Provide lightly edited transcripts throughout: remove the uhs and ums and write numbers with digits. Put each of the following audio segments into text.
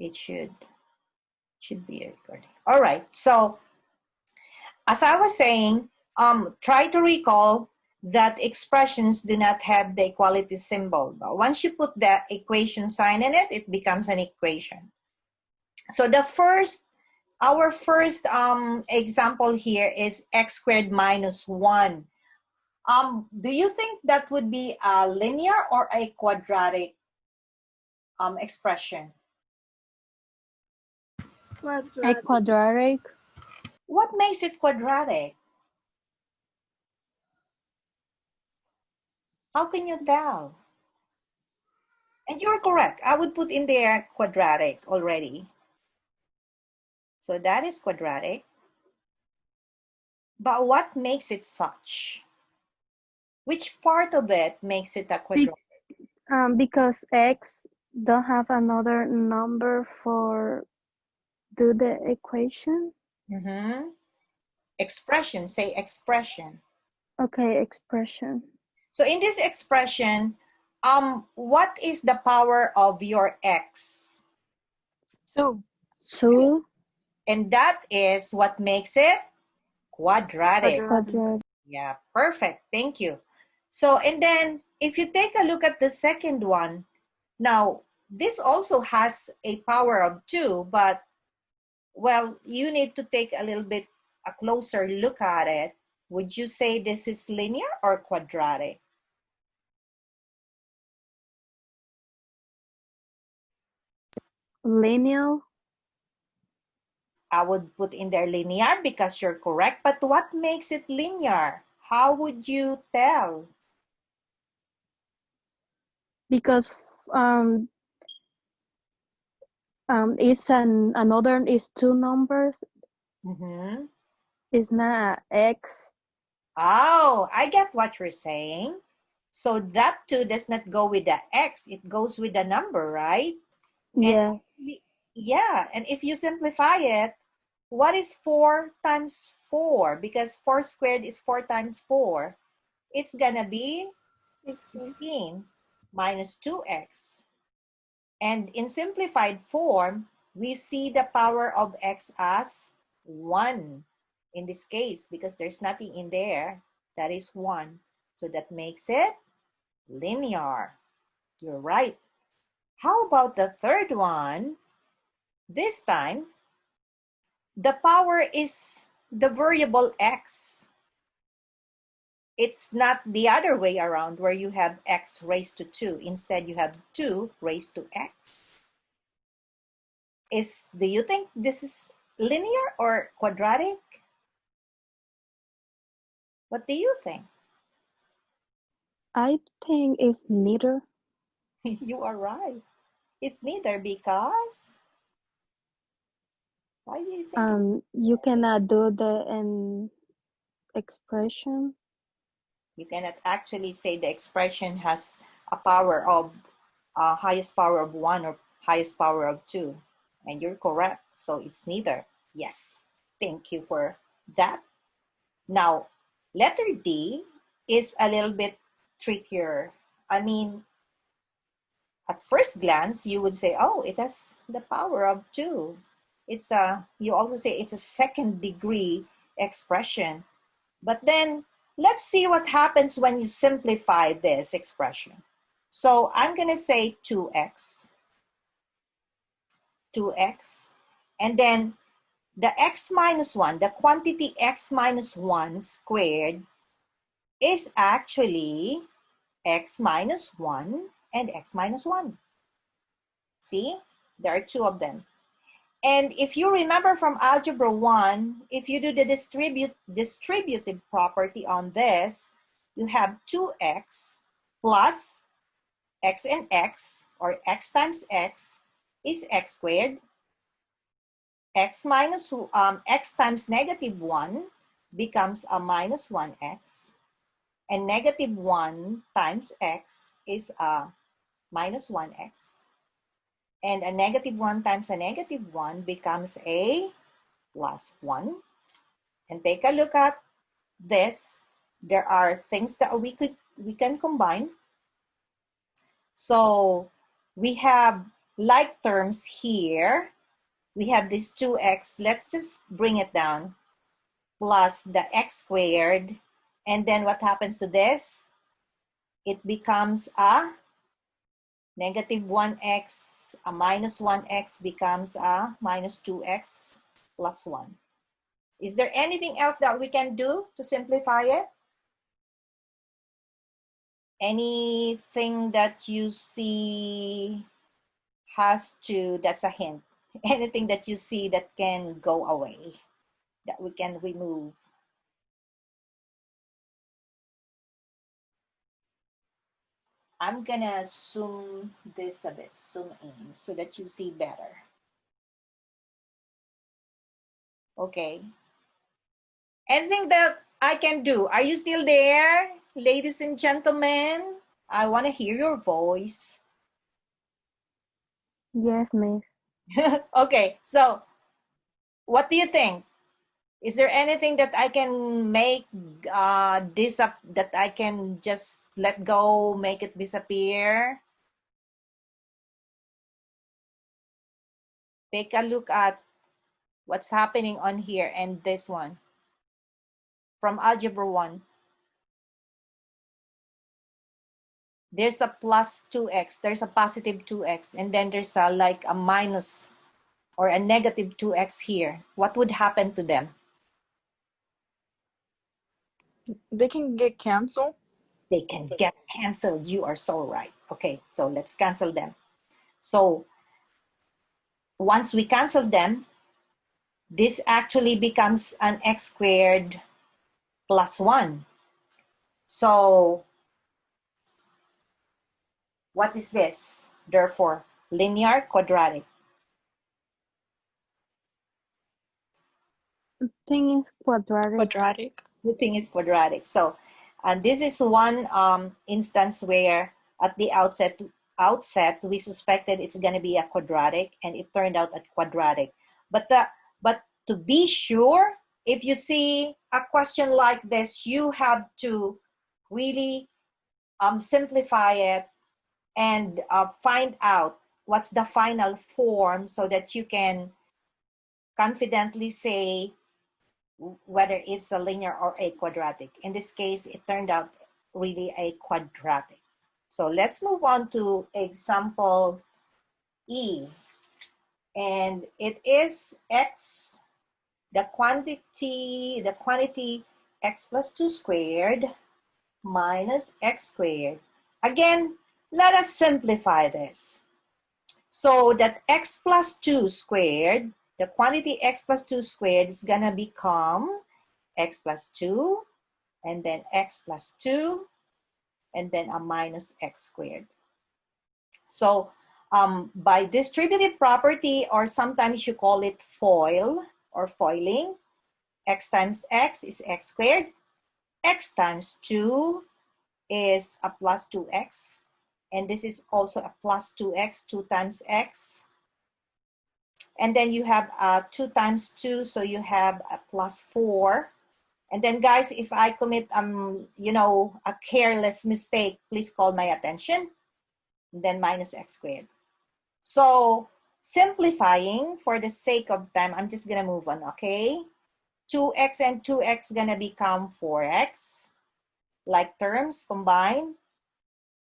It should be recording. All right. So as I was saying, try to recall that expressions do not have the equality symbol. But once you put the equation sign in it, it becomes an equation. So our first example here is x squared minus 1. Do you think that would be a linear or a quadratic expression? A quadratic. What makes it quadratic? How can you tell? And you're correct. I would put in there quadratic already. So that is quadratic. But what makes it such? Which part of it makes it a quadratic? Because x don't have another number for do the equation. Expression, say expression. Okay, expression. So in this expression, what is the power of your x? 2. 2. And that is what makes it quadratic. Quadratic. Yeah, perfect. Thank you. So, and then if you take a look at the second one, now this also has a power of 2, but well, you need to take a little bit a closer look at it. Would you say this is linear or quadratic? Linear. I would put in there linear because you're correct, but what makes it linear? How would you tell? Because it's another is 2 numbers. It's not x. Oh, I get what you're saying. So that 2 does not go with the x, it goes with the number, right? Yeah. And yeah, and if you simplify it, what is 4 times 4? Because 4 squared is 4 times 4. It's gonna be 16 minus 2x. And in simplified form, we see the power of x as 1 in this case because there's nothing in there. That is 1. So that makes it linear. You're right. How about the third one? This time, the power is the variable x. It's not the other way around where you have x raised to 2. Instead, you have 2 raised to x. Do you think this is linear or quadratic? What do you think? I think it's neither. You are right. It's neither because... Why do you think? You cannot do the expression. You cannot actually say the expression has a power of highest power of 1 or highest power of 2. And you're correct. So it's neither. Yes. Thank you for that. Now, letter D is a little bit trickier. I mean, at first glance, you would say, oh, it has the power of 2. You also say it's a second degree expression. But then let's see what happens when you simplify this expression. So I'm going to say 2x. 2x. And then the x minus 1, the quantity x minus 1 squared is actually x minus 1 and x minus 1. See? There are 2 of them. And if you remember from Algebra 1, if you do the distributive property on this, you have 2x plus x and x, or x times x, is x squared. X times negative 1 becomes a minus 1x. And negative 1 times x is a minus 1x. And a negative 1 times a negative 1 becomes a plus 1. And take a look at this. There are things that we can combine. So we have like terms here, we have this 2x. Let's just bring it down. Plus the x squared. And then what happens to this? It becomes a negative 1x. A minus 1x becomes a minus 2x plus 1. Is there anything else that we can do to simplify it? Anything that you see that's a hint. Anything that you see that can go away, that we can remove. I'm gonna zoom this a bit, zoom in, so that you see better. Okay. Anything that I can do? Are you still there, ladies and gentlemen? I want to hear your voice. Yes, Miss. Okay, so what do you think? Is there anything that I can make this up, that I can just let go, make it disappear? Take a look at what's happening on here and this one from algebra 1. There's a plus 2x, there's a positive 2x, and then there's a like a minus or a negative 2x here. What would happen to them? They can get canceled. They can get canceled. You are so right. Okay, so let's cancel them. So once we cancel them, this actually becomes an x squared plus 1. So what is this? Therefore, linear quadratic. Thing is quadratic. Quadratic. The thing is quadratic. So this is one instance where at the outset we suspected it's going to be a quadratic, and it turned out a quadratic. But to be sure, if you see a question like this, you have to really simplify it and find out what's the final form so that you can confidently say whether it's a linear or a quadratic. In this case, it turned out really a quadratic. So let's move on to example E. And it is x, the quantity x plus 2 squared minus x squared. Again, let us simplify this. So that x plus 2 squared, the quantity x plus 2 squared is gonna become x plus 2, and then x plus 2, and then a minus x squared. So by distributive property, or sometimes you call it FOIL or foiling, x times x is x squared, x times 2 is a plus 2x, and this is also a plus 2x, 2 times x. And then you have 2 times 2, so you have a plus 4. And then guys, if I commit, a careless mistake, please call my attention. And then minus x squared. So simplifying for the sake of time, I'm just gonna move on, okay? 2x and 2x gonna become 4x, like terms combined.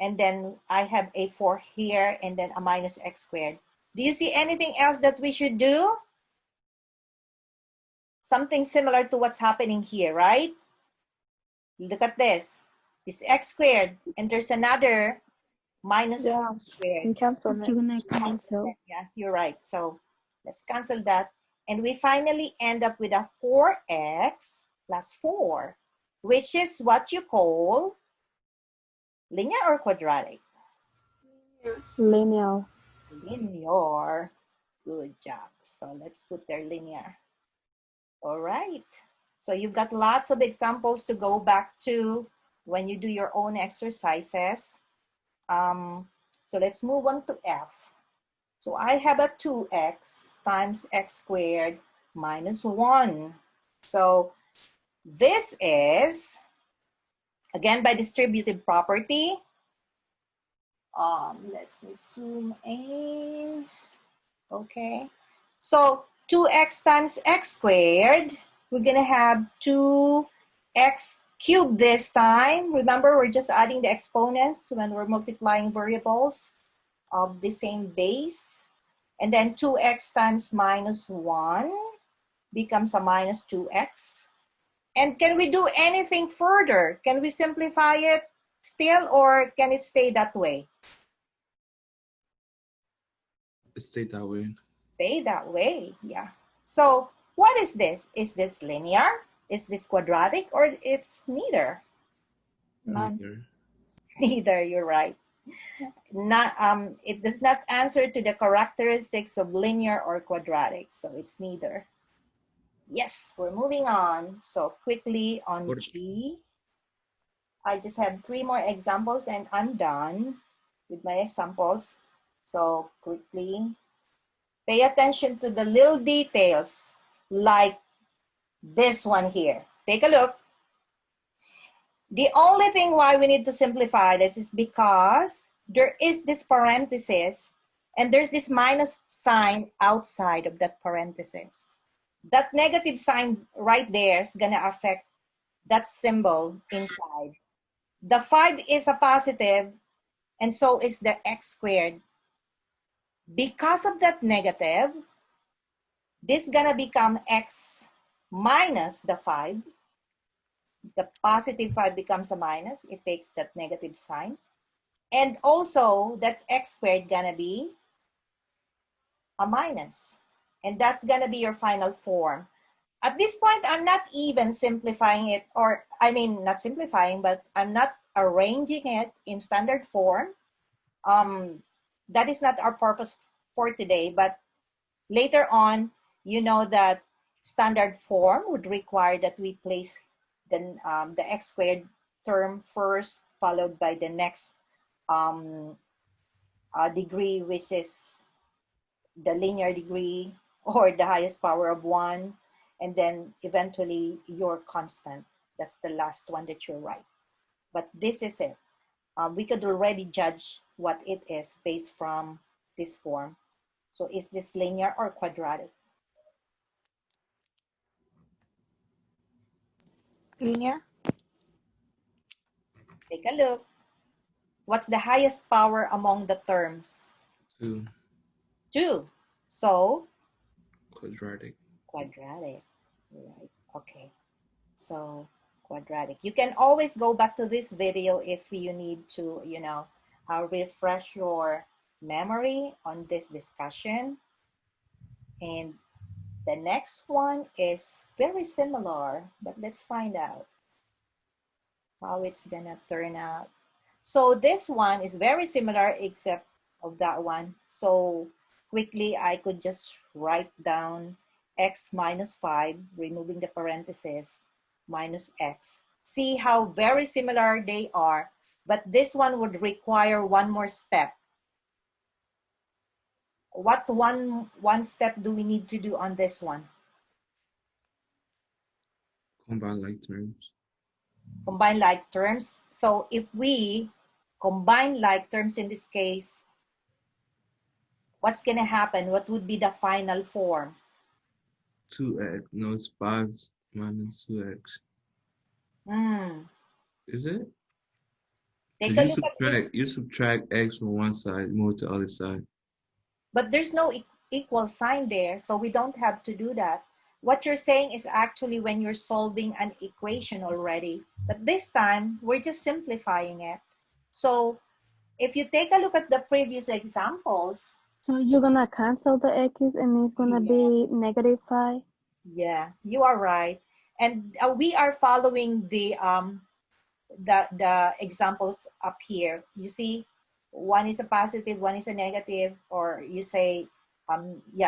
And then I have a 4 here, and then a minus x squared. Do you see anything else that we should do? Something similar to what's happening here, right? Look at this. It's x squared, and there's another minus x squared. And cancel it. You're gonna cancel. Yeah, you're right. So let's cancel that. And we finally end up with a 4x plus 4, which is what you call linear or quadratic? Linear. Linear. Good job. So let's put there linear. All right. So you've got lots of examples to go back to when you do your own exercises. So let's move on to F. So I have a 2x times x squared minus 1. So this is, again, by distributive property, Let me zoom in. Okay. So 2x times x squared, we're gonna have 2x cubed this time. Remember, we're just adding the exponents when we're multiplying variables of the same base. And then 2x times minus 1 becomes a minus 2x. And can we do anything further? Can we simplify it still, or can it stay that way? Stay that way. Stay that way, yeah. So what is this? Is this linear? Is this quadratic? Or it's neither? None. Neither. Neither, you're right. Not, it does not answer to the characteristics of linear or quadratic, so it's neither. Yes, we're moving on. So quickly on G. I just have 3 more examples and I'm done with my examples. So quickly, pay attention to the little details like this one here. Take a look. The only thing why we need to simplify this is because there is this parenthesis and there's this minus sign outside of that parenthesis. That negative sign right there is gonna affect that symbol inside. The 5 is a positive and so is the x squared. Because of that negative, this is gonna become x minus the 5. The positive 5 becomes a minus. It takes that negative sign. And also, that x squared gonna be a minus. And that's gonna be your final form. At this point, I'm not even simplifying it, or I mean, not simplifying, but I'm not arranging it in standard form. That is not our purpose for today, but later on, you know that standard form would require that we place the x squared term first, followed by the next degree, which is the linear degree or the highest power of 1, and then eventually your constant. That's the last one that you write. But this is it. We could already judge what it is based from this form. So is this linear or quadratic? Linear. Take a look. What's the highest power among the terms? 2. 2. So Quadratic. quadratic. Right. Okay. So quadratic. You can always go back to this video if you need to, refresh your memory on this discussion. And the next one is very similar, but let's find out how it's gonna turn out. So this one is very similar except of that one. So quickly, I could just write down x minus 5, removing the parentheses, minus x. See how very similar they are, but this one would require one more step. What one step do we need to do on this one? Combine like terms. Combine like terms. So if we combine like terms in this case, what's gonna happen? What would be the final form? 2x. No, it's 5 minus 2x. Is it? Take a Because look at this. you subtract x from one side, move to the other side. But there's no equal sign there, so we don't have to do that. What you're saying is actually when you're solving an equation already, but this time we're just simplifying it. So if you take a look at the previous examples. So you're gonna cancel the x and it's gonna be negative 5? Yeah, you are right. And we are following the examples up here. You see, one is a positive, one is a negative, or you say,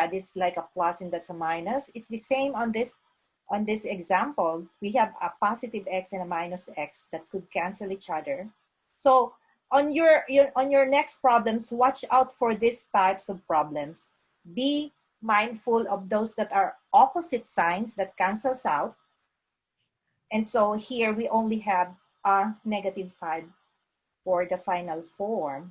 this is like a plus and that's a minus. It's the same on this example. We have a positive x and a minus x that could cancel each other. So on your next problems, watch out for these types of problems. Be mindful of those that are opposite signs that cancels out. And so here we only have a negative 5 for the final form.